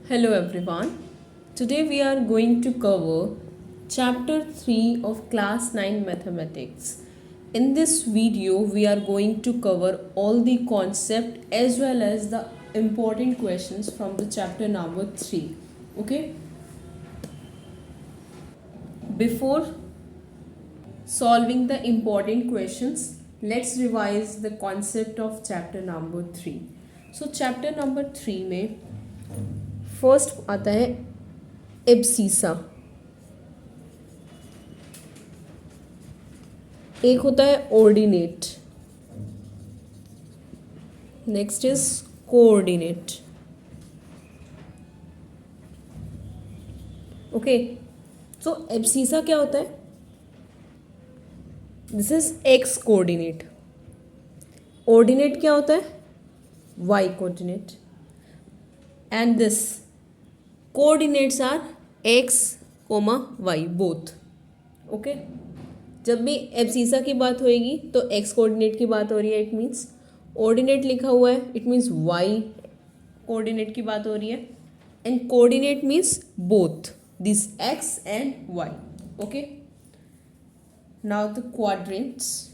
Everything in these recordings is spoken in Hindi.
Hello everyone. Today we are going to cover chapter 3 of class 9 mathematics. In this video we are going to cover all the concept as well as the important questions from the chapter number 3. Okay? Before solving the important questions, let's revise the concept of chapter number 3. So chapter number 3 में फर्स्ट आता है एब्सीसा, एक होता है ordinate, next is coordinate. Okay, so abscissa क्या होता है? This is x coordinate. Ordinate क्या होता है? Y coordinate. And this coordinates are x comma y both. Okay, जब भी एब्सीसा की बात होएगी तो एक्स कोऑर्डिनेट की बात हो रही है, इट मीन्स ऑर्डिनेट लिखा हुआ है, इट मीन्स वाई कोऑर्डिनेट की बात हो रही है. And coordinate means both this x and y. Okay, now the quadrants.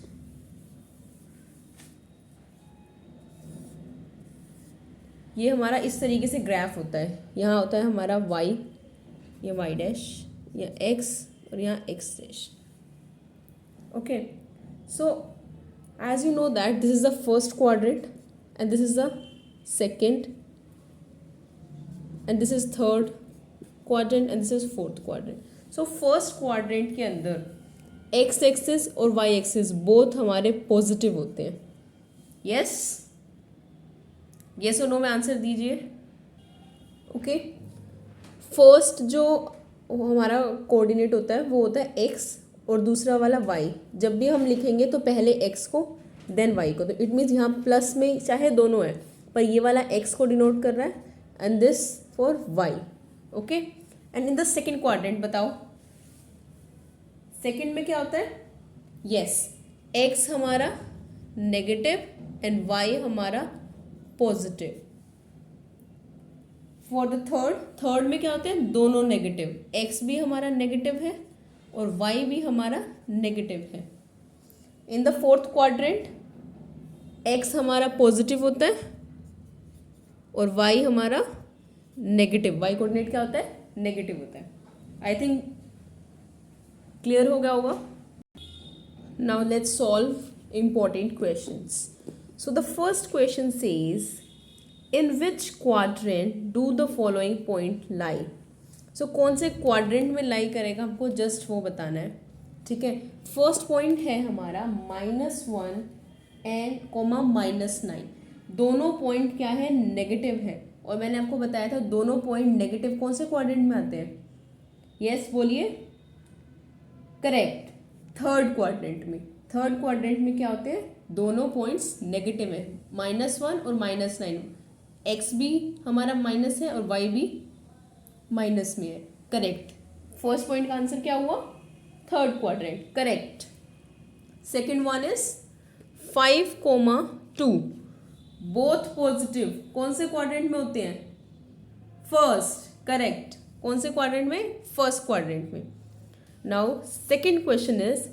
ये हमारा इस तरीके से ग्राफ होता है. यहाँ होता है हमारा y, ये y डैश, या x और यहाँ x dash. Okay, so as you know that this is the first quadrant and this is the second and this is third quadrant and this is fourth quadrant. So first quadrant के अंदर x एक्सिस और y एक्सिस बोथ हमारे पॉजिटिव होते हैं. यस, येस और नो में आंसर दीजिए. ओके, फर्स्ट जो हमारा कोऑर्डिनेट होता है वो होता है एक्स और दूसरा वाला वाई. जब भी हम लिखेंगे तो पहले एक्स को देन वाई को, तो इट मीन्स यहाँ प्लस में चाहे दोनों है पर ये वाला एक्स को डिनोट कर रहा है and this for y. Okay, and in the second quadrant बताओ सेकेंड में क्या होता है? यस, एक्स हमारा नेगेटिव एंड वाई हमारा पॉजिटिव. फॉर द थर्ड में क्या होते हैं? दोनों नेगेटिव, एक्स भी हमारा नेगेटिव है और वाई भी हमारा नेगेटिव है. In the fourth quadrant x हमारा पॉजिटिव होता है और वाई हमारा नेगेटिव. वाई कोऑर्डिनेट क्या होता है? नेगेटिव होता है. आई थिंक क्लियर हो गया होगा. Now let's solve important questions. So the first question says, in which quadrant do the following point lie? So कौन से quadrant में lie करेगा हमको just वो बताना है. ठीक है, फर्स्ट पॉइंट है हमारा -1 एंड कोमा -9. दोनों पॉइंट क्या है? नेगेटिव है. और मैंने आपको बताया था दोनों पॉइंट नेगेटिव कौन से क्वाड्रेंट में आते हैं? यस बोलिए. करेक्ट, थर्ड क्वाड्रेंट में. थर्ड क्वाड्रेंट में क्या होते हैं? दोनों पॉइंट्स नेगेटिव है, -1 और -9. एक्स भी हमारा माइनस है और वाई भी माइनस में है. करेक्ट, फर्स्ट पॉइंट का आंसर क्या हुआ? Third quadrant. Correct. Second one is 5, 2 both positive. कौन से क्वाड्रेंट में होते हैं? फर्स्ट. करेक्ट, कौन से क्वाड्रेंट में? फर्स्ट क्वाड्रेंट में. Now second question is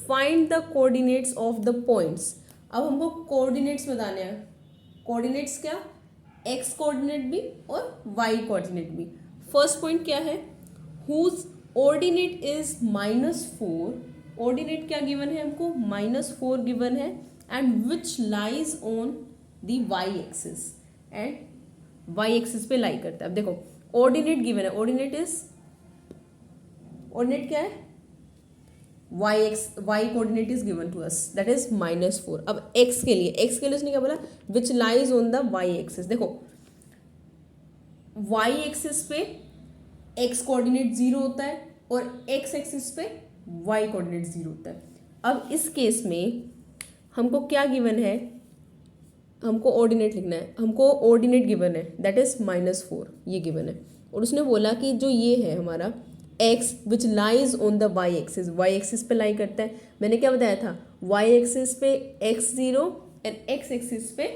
find the coordinates of the points. अब हमको कोऑर्डिनेट्स बताने हैं. कोऑर्डिनेट्स क्या? एक्स कोऑर्डिनेट भी और वाई कोऑर्डिनेट भी. फर्स्ट पॉइंट क्या है? Whose ordinate is -4. ऑर्डिनेट क्या गिवन है हमको? -4 गिवन है. And which lies on the y axis. And y axis पे लाई करता है. अब देखो ऑर्डिनेट गिवन है. ऑर्डिनेट क्या है? y coordinate is given to us, that is -4. अब x के लिए उसने क्या बोला? Which lies on the y axis. देखो y एक्सिस पे x कोऑर्डिनेट 0 होता है और x एक्सिस पे y कोऑर्डिनेट 0 होता है. अब इस केस में हमको क्या गिवन है? हमको ऑर्डिनेट लिखना है. हमको ऑर्डिनेट गिवन है दैट इज -4, ये गिवन है. और उसने बोला कि जो ये है हमारा x which lies on the y axis, y axis पे लाई करता है. मैंने क्या बताया था? y एक्सिस पे x0 एंड x एक्सिस पे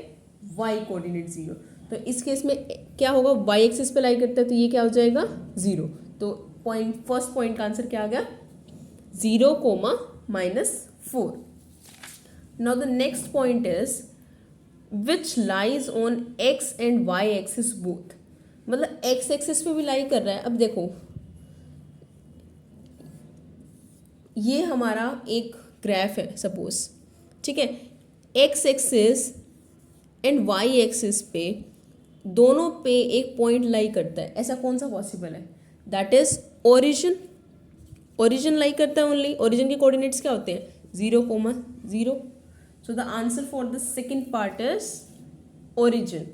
y कोऑर्डिनेट 0. तो तो इस केस में क्या होगा, वाई एक्सिस पे लाई करता है तो ये क्या हो जाएगा 0। तो फर्स्ट पॉइंट का आंसर क्या आ गया 0, -4। Now the next point is which lies on x and y axis both, मतलब एक्स एक्सिस पे भी लाई कर रहा है। अब देखो ये हमारा एक ग्राफ है सपोज, ठीक है, x axis and y axis पे दोनों पे एक पॉइंट लाई करता है, ऐसा कौन सा पॉसिबल है, दैट इज ओरिजिन। ओरिजिन लाई करता है ओनली, ओरिजिन के कोऑर्डिनेट्स क्या होते हैं 0, 0। So the answer for the second part is origin,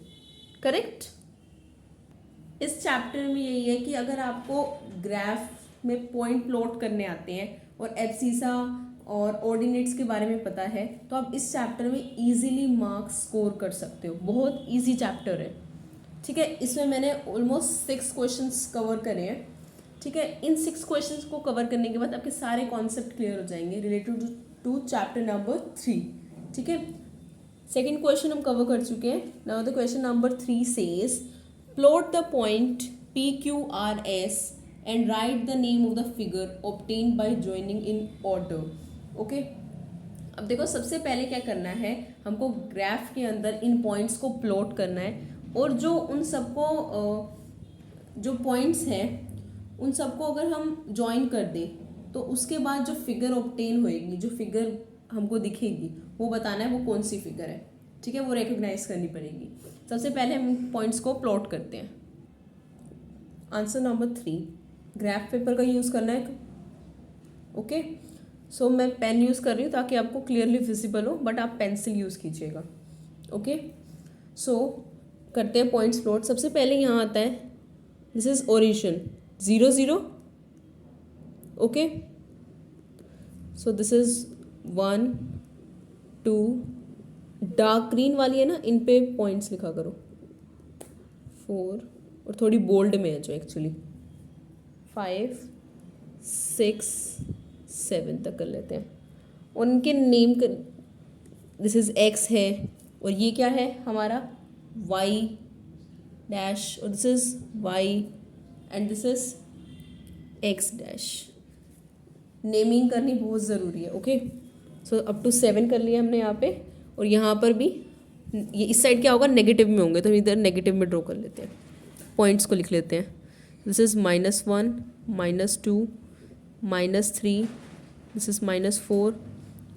correct. इस चैप्टर में यही है कि अगर आपको ग्राफ में पॉइंट प्लॉट करने आते हैं और एब्सिसा और ऑर्डिनेट्स के बारे में पता है तो आप इस चैप्टर में इजीली मार्क्स स्कोर कर सकते हो। बहुत इजी चैप्टर है, ठीक है। इसमें मैंने ऑलमोस्ट 6 क्वेश्चंस कवर करे हैं, ठीक है। इन 6 क्वेश्चंस को कवर करने के बाद आपके सारे कॉन्सेप्ट क्लियर हो जाएंगे रिलेटेड टू चैप्टर नंबर 3, ठीक है। सेकेंड क्वेश्चन हम कवर कर चुके हैं। Now the question number 3 says plot the point PQRS and write the name of the figure obtained by joining in order, okay। अब देखो सबसे पहले क्या करना है, हमको ग्राफ के अंदर इन पॉइंट्स को प्लॉट करना है और जो उन सबको जो पॉइंट्स हैं उन सबको अगर हम ज्वाइन कर दें तो उसके बाद जो फिगर ऑब्टेन होएगी, जो फिगर हमको दिखेगी वो बताना है वो कौन सी फिगर है, ठीक है, वो रिकॉग्नाइज करनी पड़ेगी। सबसे पहले हम पॉइंट्स को प्लॉट करते हैं। आंसर नंबर 3 ग्राफ पेपर का यूज़ करना है, ओके। सो मैं पेन यूज़ कर रही हूँ ताकि आपको क्लियरली विजिबल हो, बट आप पेंसिल यूज़ कीजिएगा, ओके। सो करते हैं पॉइंट्स प्लॉट। सबसे पहले यहाँ आता है this is origin 0, 0, okay. So this is 1, 2, dark green वाली है ना, इन पे पॉइंट्स लिखा करो 4, और थोड़ी बोल्ड में है जो एक्चुअली 5, 6, 7 तक कर लेते हैं। उनके नेम कर, दिस इज एक्स है और ये क्या है हमारा वाई डैश, और this is y and this is x dash. Naming करनी बहुत ज़रूरी है, ओके। सो अप टू 7 कर लिया हमने यहाँ पे, और यहाँ पर भी ये इस साइड क्या होगा नेगेटिव में होंगे तो हम इधर नेगेटिव में ड्रॉ कर लेते हैं, पॉइंट्स को लिख लेते हैं। This is -1, -2, -3, this is -4,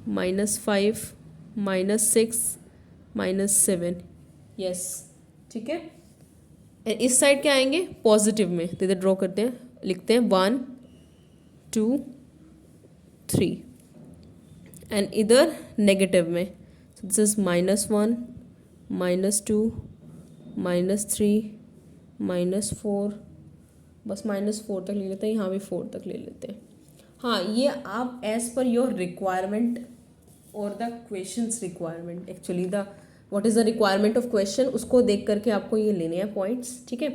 -5, -6, -7, yes, ठीक है। इस साइड क्या आएंगे पॉजिटिव में, तो इधर ड्रॉ करते हैं, लिखते हैं 1, 2, 3, एंड इधर नेगेटिव में दिस इज -1, -2, -3, -4, बस -4 तक ले लेते हैं, यहाँ भी 4 तक ले लेते हैं। हाँ, ये आप एज पर योर रिक्वायरमेंट और the questions requirement, actually the what is the requirement of question, उसको देख करके आपको ये लेने हैं पॉइंट्स, ठीक है।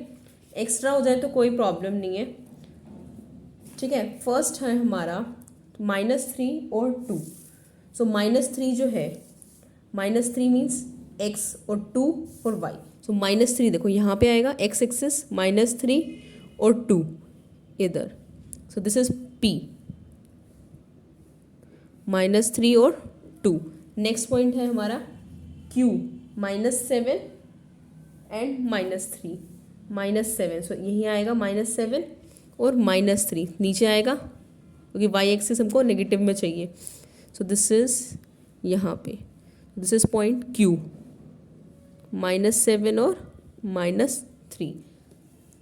एक्स्ट्रा हो जाए तो कोई प्रॉब्लम नहीं है, ठीक है। फर्स्ट है हमारा -3 और 2। सो -3 जो है, -3 मीन्स x और 2 और y। सो -3 देखो यहाँ पे आएगा x एक्सिस, -3 और 2 इधर। सो दिस इज P, -3 और 2। नेक्स्ट पॉइंट है हमारा Q, -7 एंड -3, -7। सो यही आएगा -7 और -3 नीचे आएगा क्योंकि y एक्सिस हमको नेगेटिव में चाहिए। सो दिस इज यहाँ पे, दिस इज पॉइंट Q, -7 और -3।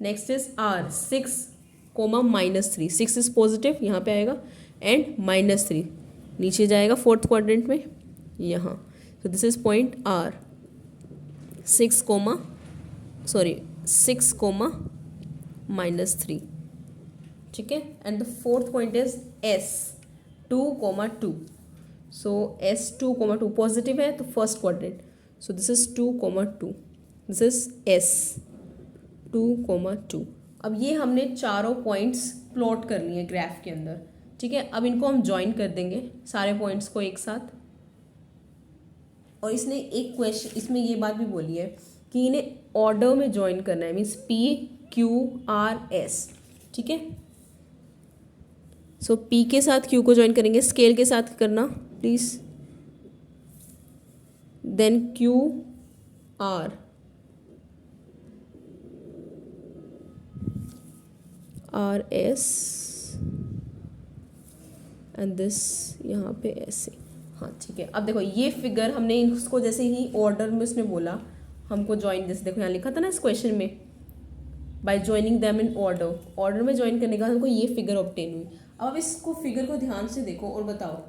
Next is R, 6, -3, 6 is positive यहाँ पे आएगा, एंड -3 नीचे जाएगा फोर्थ क्वाड्रेंट में यहाँ। सो दिस इज पॉइंट R, 6, -3, ठीक है। And the fourth point is S, 2, 2। So S 2, 2 positive है तो first quadrant. So this is 2, 2, this is S 2, 2। अब ये हमने चारों पॉइंट्स प्लॉट कर लिए ग्राफ के अंदर, ठीक है। अब इनको हम ज्वाइन कर देंगे सारे पॉइंट्स को एक साथ। और इसने एक क्वेश्चन इसमें ये बात भी बोली है कि इन्हें ऑर्डर में ज्वाइन करना है, मीन्स PQRS, ठीक है। सो P के साथ Q को ज्वाइन करेंगे, स्केल के साथ करना please, then QR, RS and this यहाँ पे ऐसे, हाँ ठीक है। अब देखो ये फिगर हमने इसको जैसे ही ऑर्डर में उसने बोला हमको ज्वाइन, जैसे देखो यहाँ लिखा था ना इस क्वेश्चन में, by joining them in order, order में ज्वाइन करने के बाद हमको ये फिगर ऑब्टेन हुई। अब आप इसको फिगर को ध्यान से देखो और बताओ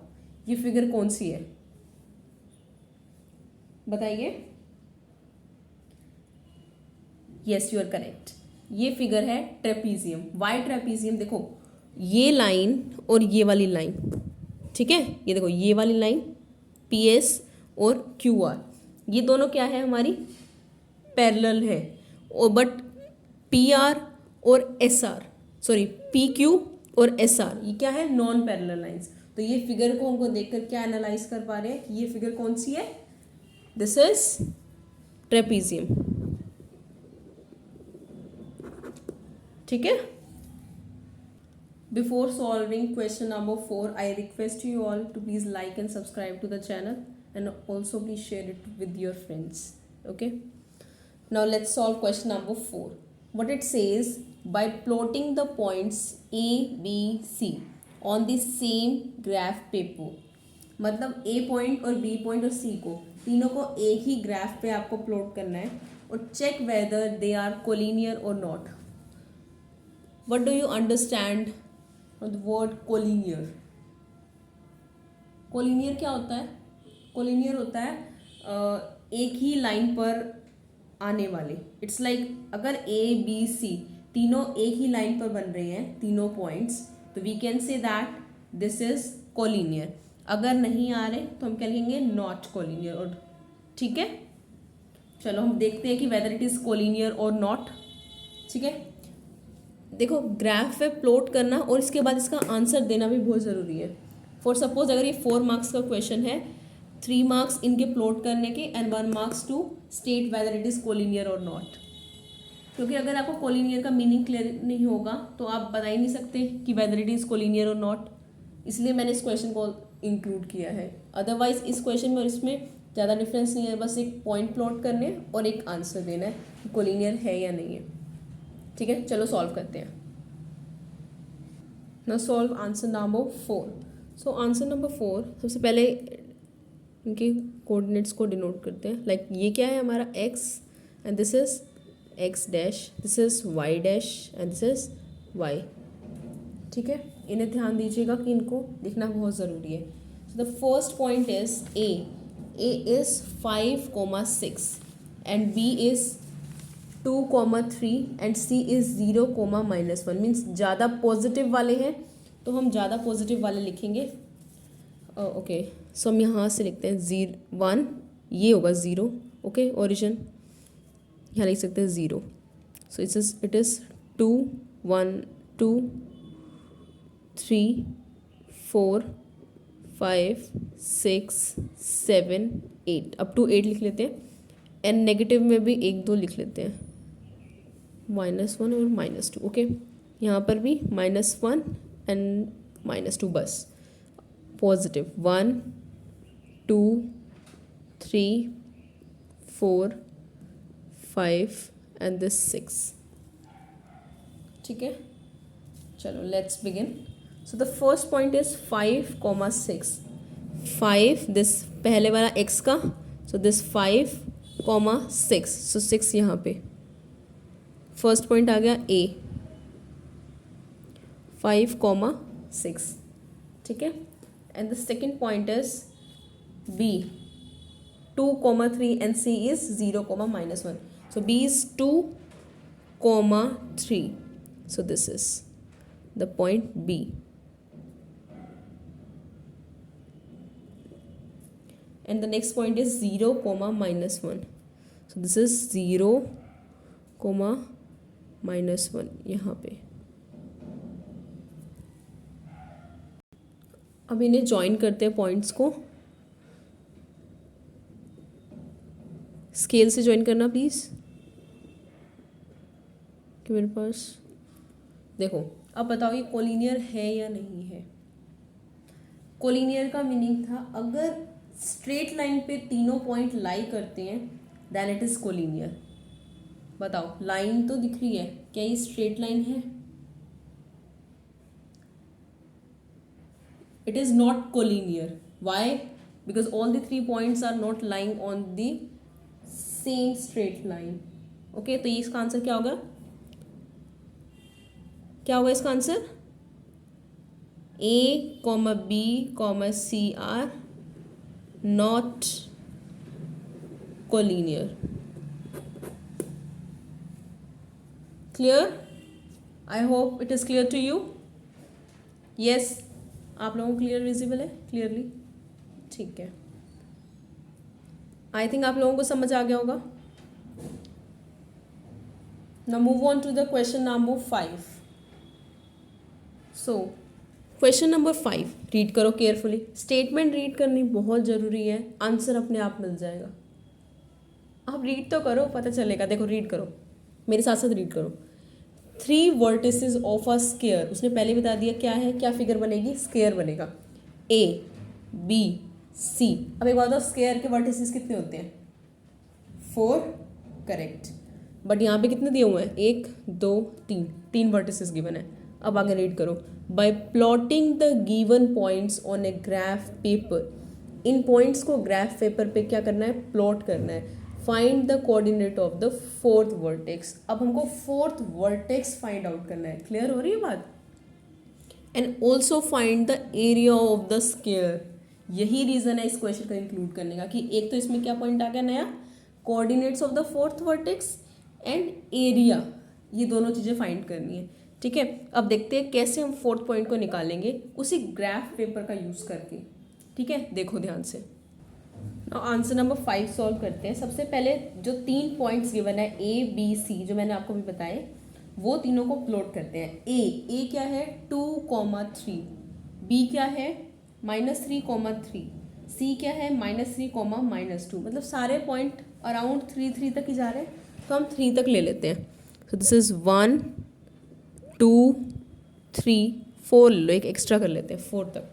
ये फिगर कौन सी है, बताइए। यस यू आर करेक्ट, ये फिगर है ट्रेपीजियम। Why trapezium? देखो ये लाइन और ये वाली लाइन, ठीक है, ये देखो ये वाली लाइन PS और QR, ये दोनों क्या है हमारी पैरेलल है, और बट PR और SR, सॉरी PQ और SR ये क्या है, नॉन पैरेलल लाइंस। तो ये फिगर को हमको देखकर क्या एनालाइज कर पा रहे हैं कि ये फिगर कौन सी है, दिस इज ट्रेपीजियम, ठीक है। Before solving question number 4, I request you all to please like and subscribe to the channel, and also please share it with your friends. Okay. Now let's solve question number 4. What it says, by plotting the points A, B, C on the same graph paper, मतलब A पॉइंट और B पॉइंट और C को तीनों को एक ही ग्राफ पे आपको प्लॉट करना है और check whether they are collinear और not. What do you understand from the word collinear? Collinear क्या होता है? कोलिनियर होता है एक ही लाइन पर आने वाले। इट्स लाइक अगर A B C तीनों एक ही लाइन पर बन रहे हैं, तीनों पॉइंट्स, तो we can say that this is collinear. अगर नहीं आ रहे तो हम क्या लिखेंगे, नॉट कोलिनियर। और ठीक है, चलो हम देखते हैं कि वेदर इट इज कोलिनियर और नॉट, ठीक है। देखो ग्राफ पे प्लॉट करना और इसके बाद इसका आंसर देना भी बहुत ज़रूरी है। फॉर सपोज अगर ये 4 मार्क्स का क्वेश्चन है, 3 मार्क्स इनके प्लॉट करने के and 1 marks to state whether it is collinear और नॉट। क्योंकि अगर आपको कोलिनियर का मीनिंग क्लियर नहीं होगा तो आप बता ही नहीं सकते कि वेदर इट इज़ कोलिनियर और नॉट, इसलिए मैंने इस क्वेश्चन को इंक्लूड किया है। अदरवाइज इस क्वेश्चन में और इसमें ज़्यादा डिफरेंस नहीं है, बस एक पॉइंट प्लॉट करने और एक आंसर देना है कि कोलिनियर है या नहीं है, ठीक है। चलो सॉल्व करते हैं ना। Solve answer number 4। So answer number 4, सबसे पहले इनके कोऑर्डिनेट्स को डिनोट करते हैं। लाइक ये क्या है हमारा x and this is x dash, this is y dash and this is y, ठीक है। इन्हें ध्यान दीजिएगा कि इनको लिखना बहुत ज़रूरी है। सो the first point is a is 5,6 and b is 2,3 and C is 0,-1, means ज़्यादा पॉजिटिव वाले हैं तो हम ज़्यादा पॉजिटिव वाले लिखेंगे। ओके, सो हम यहाँ से लिखते हैं 1, ये होगा 0, ओके, ओरिजिन यहाँ लिख सकते हैं 0। So it is 2, 1, 2, 3, 4, 5, 6, 7, 8, up to 8 लिख लेते हैं। एंड नेगेटिव में भी 1, 2 लिख लेते हैं, -1 और -2, ओके। यहाँ पर भी -1 एंड -2, बस पॉजिटिव 1, 2, 3, 4, 5 एंड दिस 6, ठीक है। चलो let's begin. So the first point is 5,6, 5 this पहले वाला x का, सो दिस 5,6, सो 6 यहाँ पे फर्स्ट पॉइंट आ गया A, 5,6, ठीक है। And the second point is B, 2,3 and C is 0,-1, so B is 2,3, so this is the point B. And the next point is 0,-1, so this is 0,-1 यहाँ पे। अब इन्हें ज्वाइन करते हैं पॉइंट्स को, स्केल से ज्वाइन करना प्लीज़। कि मेरे पास देखो, अब बताओ ये कोलिनियर है या नहीं है। कोलिनियर का मीनिंग था अगर स्ट्रेट लाइन पे तीनों पॉइंट लाई करते हैं देन इट इज कोलिनियर। बताओ, लाइन तो दिख रही है, क्या ये स्ट्रेट लाइन है? It is not collinear. Why? Because all the 3 points are not lying on the same straight line. Okay, तो ये इसका आंसर क्या होगा? क्या होगा इसका answer? A, B, C are not collinear. Clear? I hope it is clear to you. Yes, आप लोगों को क्लियर विजिबल है क्लियरली? ठीक है, आई थिंक आप लोगों को समझ आ गया होगा। Now move on to the question number 5. So question number 5 read करो केयरफुली। स्टेटमेंट रीड करनी बहुत ज़रूरी है, आंसर अपने आप मिल जाएगा। आप रीड तो करो, पता चलेगा। देखो रीड करो, मेरे साथ साथ रीड करो। 3 वर्टिसेस ऑफ अ स्क्वायर, उसने पहले बता दिया क्या है, क्या फिगर बनेगी, स्क्वायर बनेगा। A, B, C। अब एक बात बताओ, स्क्वायर के वर्टिसेस कितने होते हैं? 4, करेक्ट। बट यहाँ पे कितने दिए हुए हैं? 1, 2, 3 वर्टिसेस गिवन है। अब आगे रीड करो। Bye plotting the given points on a graph paper, in points को ग्राफ पेपर पे क्या करना है, प्लॉट करना है। Find the coordinate of the 4th vertex. अब हमको 4th वर्टेक्स फाइंड आउट करना है। क्लियर हो रही है बात? And also find the area of the square. यही रीजन है इस क्वेश्चन को इंक्लूड करने का कि एक तो इसमें क्या पॉइंट आ गया नया, coordinates of the 4th vertex and area, ये दोनों चीज़ें फाइंड करनी है। ठीक है, अब देखते हैं कैसे हम 4th पॉइंट को निकालेंगे उसी ग्राफ पेपर का यूज़ करके। ठीक है, देखो ध्यान से। आंसर नंबर 5 सॉल्व करते हैं। सबसे पहले जो 3 पॉइंट्स गिवन है A, B, C, जो मैंने आपको भी बताए, वो तीनों को प्लॉट करते हैं। A क्या है 2,3, B क्या है -3,3, C क्या है -3,-2। मतलब सारे पॉइंट अराउंड 3 तक ही जा रहे हैं, तो हम 3 तक ले लेते हैं। सो दिस इज 1, 2, 3, 4 लो, एक एक्स्ट्रा कर लेते हैं 4 तक।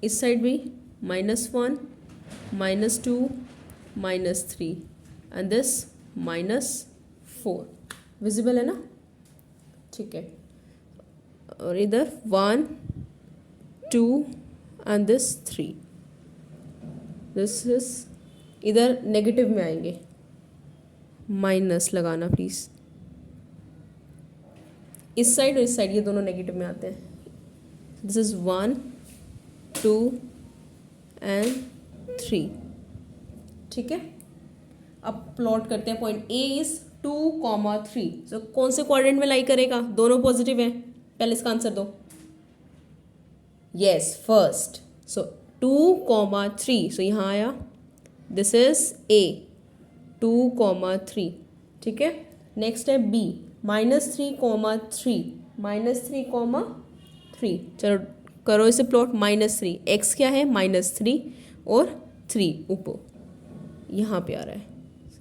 इस साइड भी -1, -2, -3 एंड दिस -4। विजिबल है ना? ठीक है, और इधर 1, 2 एंड दिस 3। दिस इज, इधर नेगेटिव में आएंगे, माइनस लगाना प्लीज़। इस साइड और इस साइड ये दोनों नेगेटिव में आते हैं। This is 1, 2 and 3। ठीक है, अब प्लॉट करते हैं। Point A is 2,3। सो कौन से क्वाड्रेंट में लाई करेगा? दोनों पॉजिटिव हैं, पहले इसका आंसर दो। Yes, first. सो 2,3, सो यहाँ आया, दिस इज A, 2,3। ठीक है, नेक्स्ट है B, -3,3, -3,3। चलो करो इसे प्लॉट। -3, x क्या है -3 और 3 ऊपर यहाँ पे आ रहा है।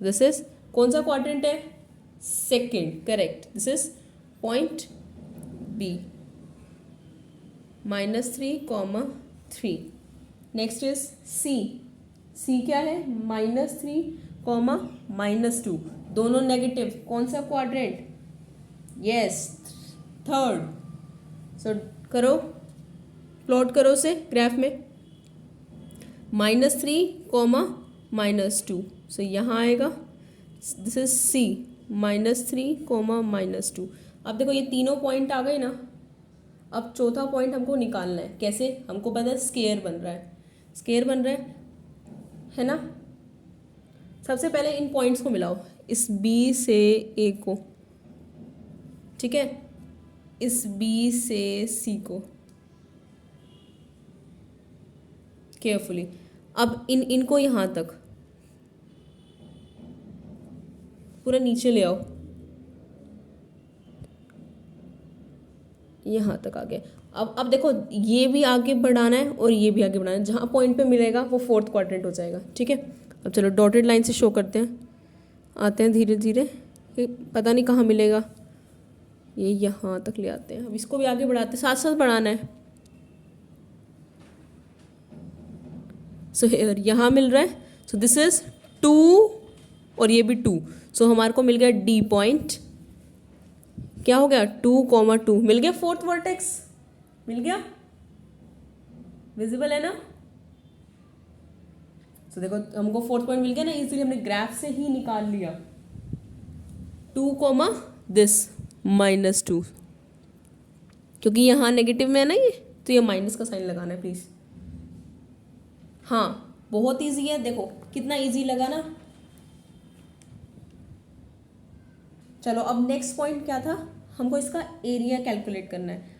दिस इज कौन सा क्वाड्रेंट है? Second, correct. This is point B, -3,3। Next is C क्या है -3,-2, दोनों नेगेटिव। कौन सा क्वाड्रेंट? Yes, third. सो करो, प्लॉट करो उसे ग्राफ में। -3,-2, सो यहाँ आएगा, दिस इज C, -3,-2। अब देखो ये तीनों पॉइंट आ गए ना। अब चौथा पॉइंट हमको निकालना है। कैसे? हमको पता है स्क्वायर बन रहा है, स्क्वायर बन रहा है ना। सबसे पहले इन पॉइंट्स को मिलाओ, इस B से A को, ठीक है, इस B से C को, केयरफुली। अब इनको यहाँ तक पूरा नीचे ले आओ, यहाँ तक आ गए। अब देखो ये भी आगे बढ़ाना है और ये भी आगे बढ़ाना है। जहाँ पॉइंट पे मिलेगा वो 4th क्वाड्रेंट हो जाएगा। ठीक है, अब चलो डॉटेड लाइन से शो करते हैं। आते हैं धीरे धीरे, पता नहीं कहाँ मिलेगा। ये यहाँ तक ले आते हैं, अब इसको भी आगे बढ़ाते हैं, साथ साथ बढ़ाना है। सो यहाँ मिल रहा है, सो दिस इज 2 और ये भी 2, सो हमारे को मिल गया डी पॉइंट। क्या हो गया 2,2 मिल गया, फोर्थ वर्टेक्स मिल गया, विजिबल है ना। सो देखो हमको फोर्थ पॉइंट मिल गया ना, इजीली हमने ग्राफ से ही निकाल लिया। 2, दिस -2, क्योंकि यहाँ नेगेटिव में है ना ये, तो ये माइनस का साइन लगाना है प्लीज। हाँ बहुत इजी है, देखो कितना इजी लगा ना। चलो अब नेक्स्ट पॉइंट क्या था, हमको इसका एरिया कैलकुलेट करना है।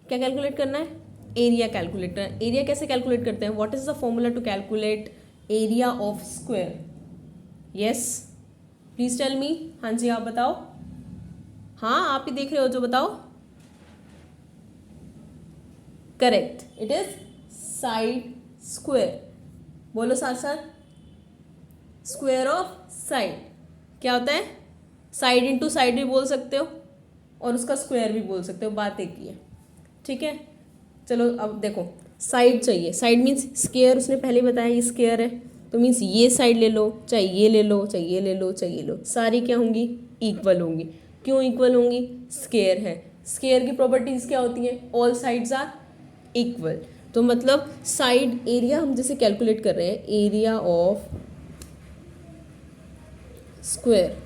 क्या कैलकुलेट करना है, एरिया कैलकुलेट करना है। एरिया कैसे कैलकुलेट करते हैं, what is the formula to calculate area of square? Yes please tell me. हाँ जी आप बताओ, हाँ आप ही देख रहे हो जो, बताओ। Correct, it is side square. बोलो साथ साथ, स्क्वायर ऑफ साइड। क्या होता है, साइड इंटू साइड भी बोल सकते हो और उसका स्क्वायर भी बोल सकते हो, बात एक ही है। ठीक है चलो अब देखो, साइड चाहिए, साइड मीन्स स्क्वायर, उसने पहले बताया ये स्क्वायर है, तो मीन्स ये साइड ले लो, चाहे ये ले लो, चाहे ये ले लो, चाहे ये लो, सारी क्या होंगी, इक्वल होंगी। क्यों इक्वल होंगी, स्क्वायर है। स्क्वायर की प्रॉपर्टीज क्या होती हैं, ऑल साइड्स आर इक्वल। तो मतलब साइड एरिया हम जैसे कैलकुलेट कर रहे हैं, area of square.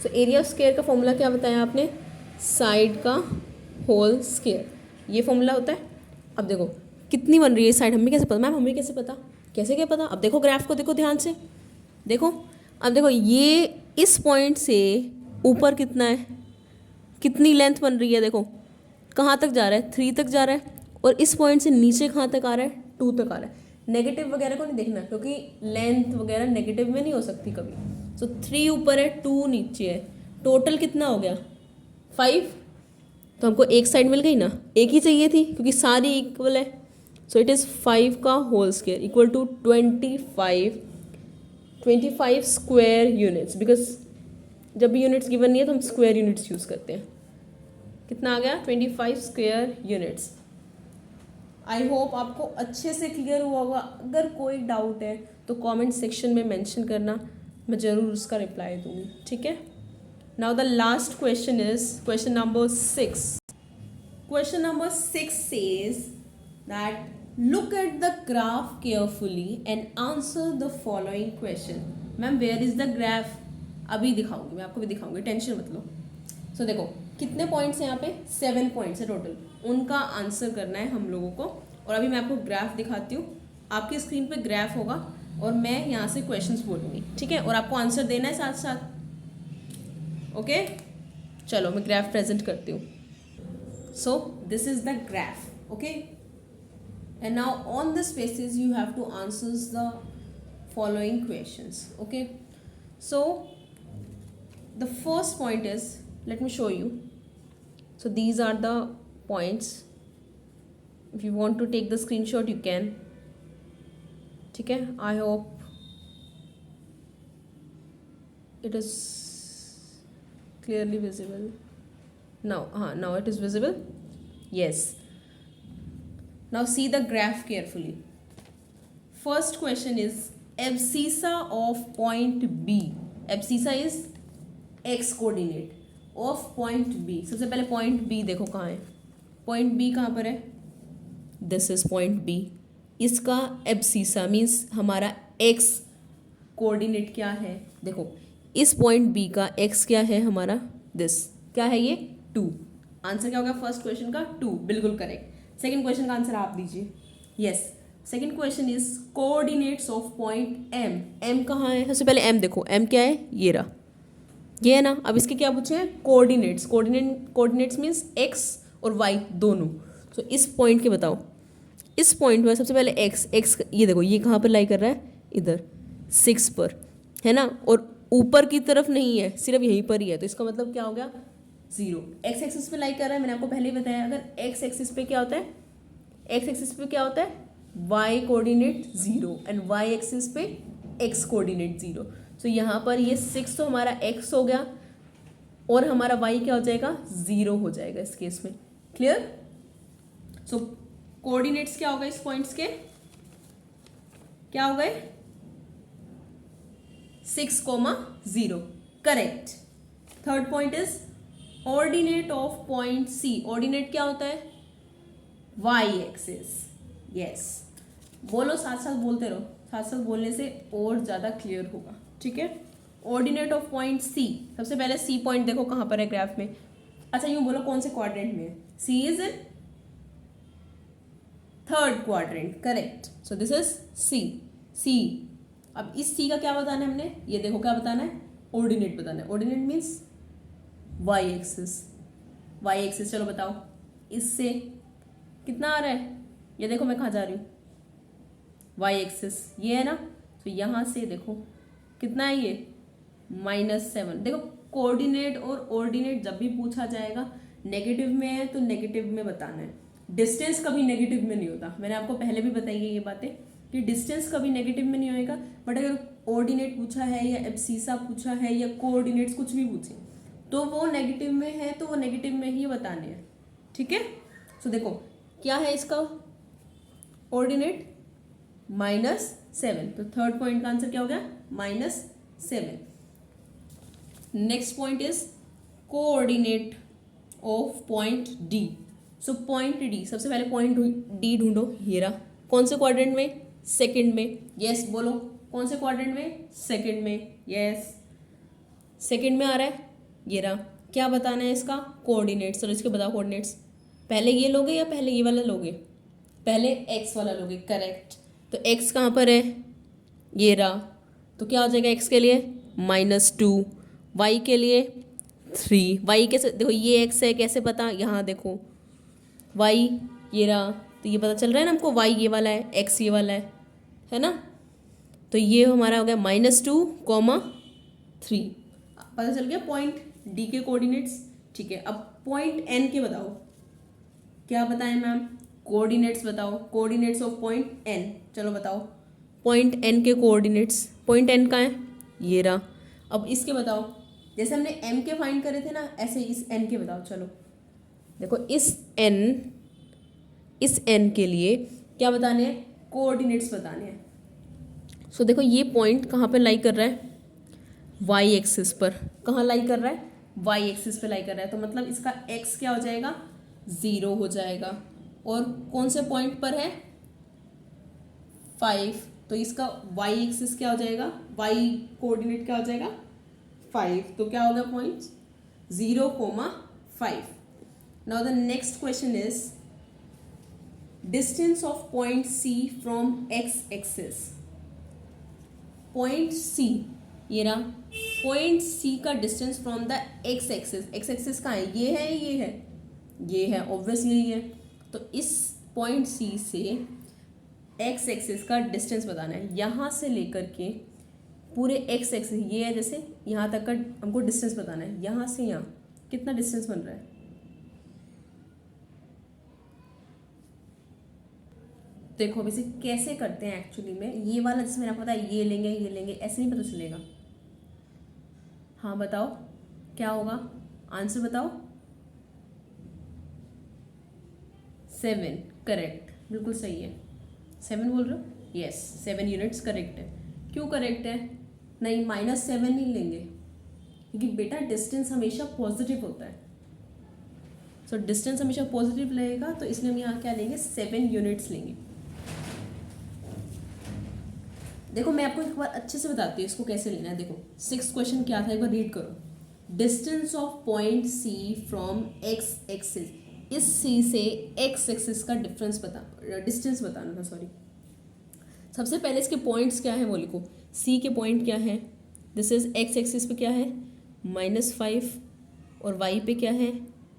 So area of square का फॉर्मूला क्या बताया आपने, साइड का होल स्क्वायर, ये फॉर्मूला होता है। अब देखो कितनी बन रही है साइड, हमें कैसे पता, मैम हमें कैसे पता, कैसे क्या पता। अब देखो ग्राफ को देखो ध्यान से, देखो अब देखो ये इस पॉइंट से ऊपर कितना है, कितनी लेंथ बन रही है, देखो कहाँ तक जा रहा है, 3 तक जा रहा है, और इस पॉइंट से नीचे कहाँ तक आ रहा है, 2 तक आ रहा है। नेगेटिव वगैरह को नहीं देखना, क्योंकि लेंथ वगैरह नेगेटिव में नहीं हो सकती कभी। सो 3 ऊपर है, 2 नीचे है, टोटल कितना हो गया 5। तो हमको एक साइड मिल गई ना, एक ही चाहिए थी क्योंकि सारी इक्वल है। सो इट इज़ 5 का whole square equal to 25 square units, because जब भी यूनिट्स गिवन नहीं है तो हम स्क्वायर यूनिट्स यूज़ करते हैं। कितना आ गया 25 स्क्वायर यूनिट्स। आई होप आपको अच्छे से क्लियर हुआ होगा। अगर कोई डाउट है तो कमेंट सेक्शन में मेंशन करना, मैं ज़रूर उसका रिप्लाई दूंगी। ठीक है, now the last question is question number 6. Question number 6 says that look at the graph carefully and answer the following question. Ma'am where is the graph? अभी दिखाऊंगी, मैं आपको भी दिखाऊंगी, टेंशन मत लो। सो देखो कितने पॉइंट्स हैं यहाँ पे, 7 पॉइंट्स है टोटल, उनका आंसर करना है हम लोगों को। और अभी मैं आपको ग्राफ दिखाती हूँ, आपकी स्क्रीन पे ग्राफ होगा और मैं यहाँ से क्वेश्चंस बोलूँगी। ठीक है, और आपको आंसर देना है साथ साथ। ओके चलो मैं ग्राफ प्रेजेंट करती हूँ। So this is the graph, okay, and now on this basis you have to answers the following questions. Okay, so the first point is, let me show you. So these are the points, if you want to take the screenshot you can. ठीक है, I hope it is clearly visible now. Now it is visible, yes. Now see the graph carefully. First question is abscissa of point B. Abscissa is x coordinate of point B. सबसे पहले point B देखो कहाँ है, point B कहाँ पर है, this is point B. इसका abscissa means हमारा x कोऑर्डिनेट क्या है, देखो इस पॉइंट बी का x क्या है हमारा, दिस क्या है, ये 2। आंसर क्या होगा फर्स्ट क्वेश्चन का, 2, बिल्कुल करेक्ट। सेकंड क्वेश्चन का आंसर आप दीजिए। Yes, second question is coordinates of point M। M कहाँ है, सबसे पहले M देखो, M क्या है, ये रहा, ये है ना। अब इसके क्या पूछे हैं, कोऑर्डिनेट्स। कोऑर्डिनेट्स मीन्स x और y दोनों। तो इस पॉइंट के बताओ, इस पॉइंट में सबसे पहले x ये देखो, ये कहाँ पर लाई कर रहा है, इधर 6 पर है ना, और ऊपर की तरफ नहीं है, सिर्फ यहीं पर ही है, तो इसका मतलब क्या हो गया 0। एक्स एक्सिस पे लाई कर रहा है, मैंने आपको पहले ही बताया। अगर एक्स एक्सिस पे क्या होता है, एक्स एक्सिस पे क्या होता है, y coordinate 0 and y axis पे एक्स कोऑर्डिनेट 0। सो यहाँ पर ये 6 तो हमारा x हो गया, और हमारा y क्या हो जाएगा, 0 हो जाएगा इस केस में। क्लियर? सो कोऑर्डिनेट्स क्या हो गए इस पॉइंट्स के, क्या हो गए, 6,0। Correct. Third point is ordinate of point C. Ordinate क्या होता है, y एक्सिस। यस, बोलो, साथ साथ बोलते रहो, साथ साथ बोलने से और ज्यादा क्लियर होगा। ठीक है, ऑर्डिनेट ऑफ पॉइंट सी। सबसे पहले सी पॉइंट देखो कहां पर है ग्राफ में। अच्छा यूं बोलो कौन से क्वाड्रेंट में है, C is in third quadrant. Correct. So this is C. C, अब इस सी का क्या बताना है हमने, ये देखो क्या बताना है, ऑर्डिनेट बताना है। Ordinate means y axis. Y axis, चलो बताओ, इससे कितना आ रहा है, ये देखो मैं कहाँ जा रही हूँ, वाई एक्सिस ये है ना, तो यहाँ से देखो कितना है ये, -7। देखो कोऑर्डिनेट और ऑर्डिनेट जब भी पूछा जाएगा नेगेटिव में है तो नेगेटिव में बताना है। डिस्टेंस कभी नेगेटिव में नहीं होता, मैंने आपको पहले भी बताई है ये बातें कि डिस्टेंस कभी नेगेटिव में नहीं होएगा। बट अगर ऑर्डिनेट पूछा है या एब्सीसा पूछा है या कोऑर्डिनेट्स कुछ भी पूछे तो वो नेगेटिव में है तो वो नेगेटिव में ही बताने हैं। ठीक है, सो देखो क्या है इसका ऑर्डिनेट, -7। तो थर्ड पॉइंट का आंसर क्या हो गया, -7। Next point is coordinate of point D. So point D, सबसे पहले पॉइंट डी ढूंढो, ये रहा। कौन से क्वाड्रेंट में, सेकंड में। यस बोलो, कौन से क्वाड्रेंट में, सेकंड में। यस, सेकंड में आ रहा है, ये रहा। क्या बताना है इसका, कोऑर्डिनेट्स। और इसके बताओ कोऑर्डिनेट्स, पहले ये लोगे या पहले ये वाला लोगे, पहले एक्स वाला लोगे। करेक्ट। तो एक्स कहाँ पर है, ये रहा। तो क्या हो जाएगा एक्स के लिए -2, वाई के लिए 3। वाई कैसे, देखो ये एक्स है, कैसे पता, यहाँ देखो वाई ये रहा, तो ये पता चल रहा है ना हमको, वाई ये वाला है, एक्स ये वाला है ना। तो ये हमारा हो गया -2, 3। पता चल गया पॉइंट डी के कोऑर्डिनेट्स। ठीक है, अब पॉइंट एन के बताओ, क्या बताएं मैम, कोऑर्डिनेट्स बताओ, कोऑर्डिनेट्स ऑफ पॉइंट एन। चलो बताओ पॉइंट एन के कोऑर्डिनेट्स। पॉइंट एन का है, ये रहा। अब इसके बताओ, जैसे हमने एम के फाइंड करे थे ना, ऐसे इस एन के बताओ। चलो देखो इस एन के लिए क्या बताने हैं, कोऑर्डिनेट्स बताने हैं। सो देखो ये पॉइंट कहाँ पे लाई कर रहा है, वाई एक्सिस पर। कहाँ लाई कर रहा है, वाई एक्सिस पे लाई कर रहा है। तो मतलब इसका एक्स क्या हो जाएगा, 0 हो जाएगा। और कौन से पॉइंट पर है, 5। तो इसका वाई एक्सिस क्या हो जाएगा, वाई कोऑर्डिनेट क्या हो जाएगा, 5। तो क्या होगा point 0,5। Now the next question is distance of point C from x axis. Point C, ये रहा, पॉइंट सी का distance from the x axis. X axis कहाँ है, ये है, ये है, ये है, ऑब्वियसली ये। तो इस पॉइंट सी से एक्स एक्सिस का डिस्टेंस बताना है, यहाँ से लेकर के पूरे एक्स एक्सिस, ये है जैसे यहाँ तक का हमको डिस्टेंस बताना है। यहाँ से यहाँ कितना डिस्टेंस बन रहा है, देखो अब इसे कैसे करते हैं एक्चुअली में। ये वाला जिसमें मैंने आपको बताया, ये लेंगे, ऐसे नहीं पता चलेगा। हाँ बताओ क्या होगा, आंसर बताओ। 7, करेक्ट, बिल्कुल सही है। 7 बोल रहे हो, यस 7 यूनिट्स करेक्ट है। क्यों करेक्ट है, नहीं -7 नहीं लेंगे, क्योंकि बेटा डिस्टेंस हमेशा पॉजिटिव होता है। सो डिस्टेंस हमेशा पॉजिटिव रहेगा, तो इसलिए हम यहाँ क्या लेंगे, 7 यूनिट्स लेंगे। देखो मैं आपको एक बार अच्छे से बताती हूँ इसको कैसे लेना है। देखो 6th क्वेश्चन क्या था, एक बार रीड करो। Distance of point C from x axis. इस सी से एक्स एक्सिस का डिस्टेंस बताना था, सॉरी। सबसे पहले इसके पॉइंट्स क्या है वो लिखो। सी के पॉइंट क्या है, दिस इज एक्स एक्सिस पे क्या है, -5, और वाई पे क्या है,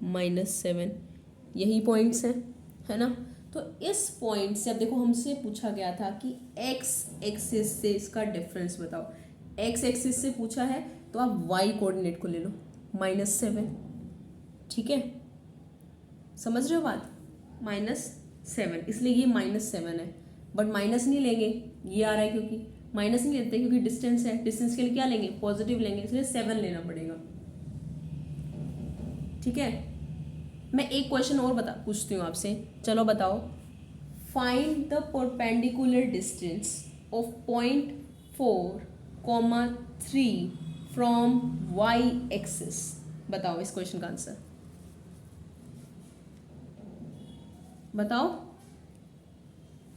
-7। यही पॉइंट्स हैं, है ना। तो इस पॉइंट से अब देखो हमसे पूछा गया था कि एक्स एक्सिस से इसका डिफरेंस बताओ। एक्स एक्सिस से पूछा है तो आप वाई कोऑर्डिनेट को ले लो, -7। ठीक है, समझ रहे हो बात, -7, इसलिए ये -7 है। बट माइनस नहीं लेंगे, ये आ रहा है क्योंकि माइनस नहीं लेते, क्योंकि डिस्टेंस है, डिस्टेंस के लिए क्या लेंगे, पॉजिटिव लेंगे, इसलिए 7 लेना पड़ेगा। ठीक है। मैं एक क्वेश्चन और पूछती हूँ आपसे, चलो बताओ। Find the perpendicular distance of point 4,3 from y axis. बताओ इस क्वेश्चन का आंसर, बताओ,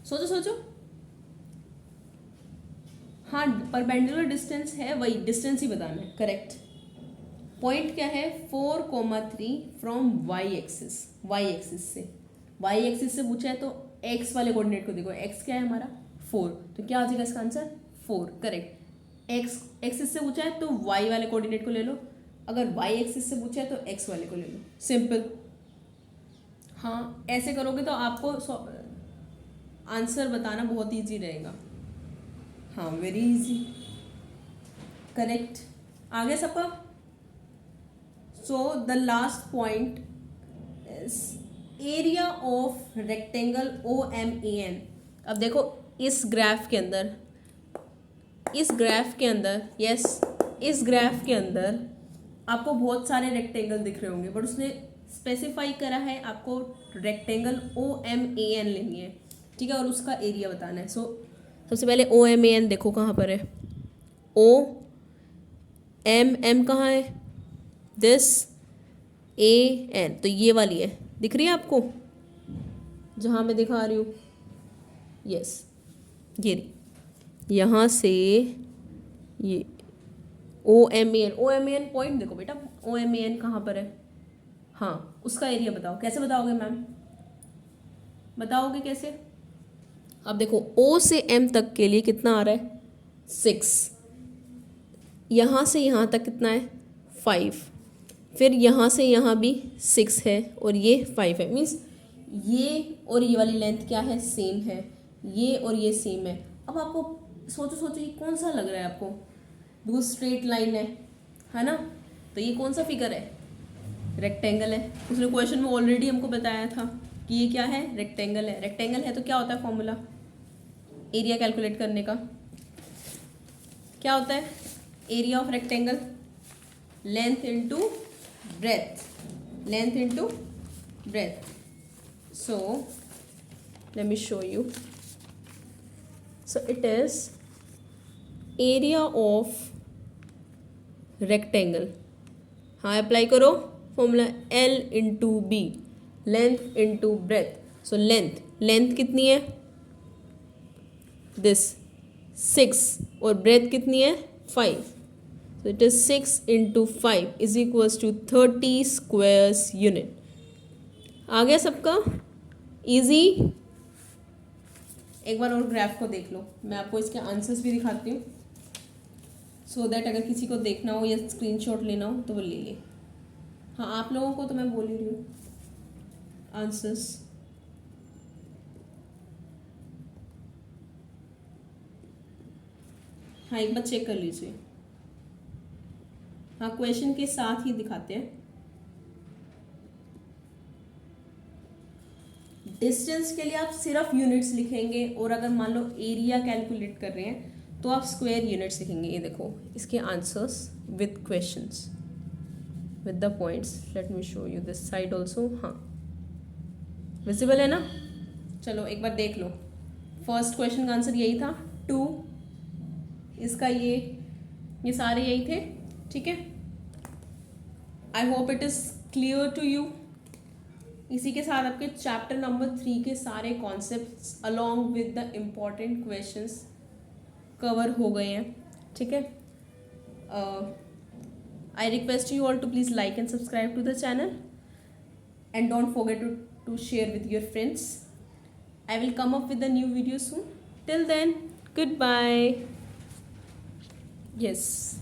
सोचो सोचो। हाँ, परपेंडिकुलर डिस्टेंस है, वही डिस्टेंस ही बताना है, करेक्ट। पॉइंट क्या है, 4,3 from y axis, y axis से, वाई एक्सिस से पूछा है तो एक्स वाले कोऑर्डिनेट को देखो, एक्स क्या है हमारा 4, तो क्या आ जाएगा इसका आंसर 4, करेक्ट। एक्स एक्सिस से पूछा है तो वाई वाले कोऑर्डिनेट को ले लो, अगर वाई एक्सिस से पूछा है तो एक्स वाले को ले लो, सिंपल। हाँ, ऐसे करोगे तो आपको आंसर बताना बहुत ईजी रहेगा। हाँ, वेरी इजी, करेक्ट। आगे सबका। So the last point is area of rectangle OMAN। अब देखो इस ग्राफ के अंदर, इस ग्राफ के अंदर आपको बहुत सारे रेक्टेंगल दिख रहे होंगे, बट उसने स्पेसिफाई करा है आपको रेक्टेंगल OMAN लेनी है, ठीक है, और उसका एरिया बताना है। सबसे पहले OMAN देखो कहाँ पर है, OMM कहाँ है, दिस AN, तो ये वाली है, दिख रही है आपको जहाँ मैं दिखा रही हूँ, यस, ये रही, यहाँ से ये OMAN पॉइंट देखो बेटा, OMAN कहाँ पर है, हाँ, उसका एरिया बताओ। कैसे बताओगे मैम, बताओगे कैसे? अब देखो O से M तक के लिए कितना आ रहा है 6, यहाँ से यहाँ तक कितना है 5, फिर यहाँ से यहाँ भी 6 है और ये 5 है, मीन्स ये और ये वाली लेंथ क्या है, सेम है, ये और ये सेम है। अब आपको सोचो ये कौन सा लग रहा है आपको, बिल्कुल स्ट्रेट लाइन है ना, तो ये कौन सा फिगर है, रेक्टेंगल है। उसने क्वेश्चन में ऑलरेडी हमको बताया था कि ये क्या है, रेक्टेंगल है। रेक्टेंगल है तो क्या होता है फॉर्मूला एरिया कैलकुलेट करने का, क्या होता है area of rectangle, length into breadth, length into breadth. So let me show you, so it is area of rectangle, हाँ अप्लाई करो formula L into B, length into breadth. So length कितनी है दिस 6 और ब्रेथ कितनी है 5, so it is 6 into 5 is equals to 30 squares unit। आ गया सबका, इजी। एक बार और ग्राफ को देख लो, मैं आपको इसके आंसर्स भी दिखाती हूँ, सो दैट अगर किसी को देखना हो या स्क्रीनशॉट लेना हो तो वो ले ले। हाँ, आप लोगों को तो मैं बोल ही रही हूँ आंसर्स। हाँ, एक बार चेक कर लीजिए। हाँ, क्वेश्चन के साथ ही दिखाते हैं। डिस्टेंस के लिए आप सिर्फ यूनिट्स लिखेंगे, और अगर मान लो एरिया कैलकुलेट कर रहे हैं तो आप स्क्वायर यूनिट्स लिखेंगे। ये देखो इसके answers with questions with the points, late me show you this side also. हाँ, विजिबल है ना, चलो एक बार देख लो। फर्स्ट क्वेश्चन का आंसर यही था 2, इसका ये सारे यही थे, ठीक है। I hope it is clear to you. इसी के साथ आपके चैप्टर नंबर 3 के सारे concepts along with the important questions cover हो गए हैं, ठीक है। I request you all to please like and subscribe to the channel and don't forget to share with your friends. I will come up with a new video soon. Till then, goodbye. Yes.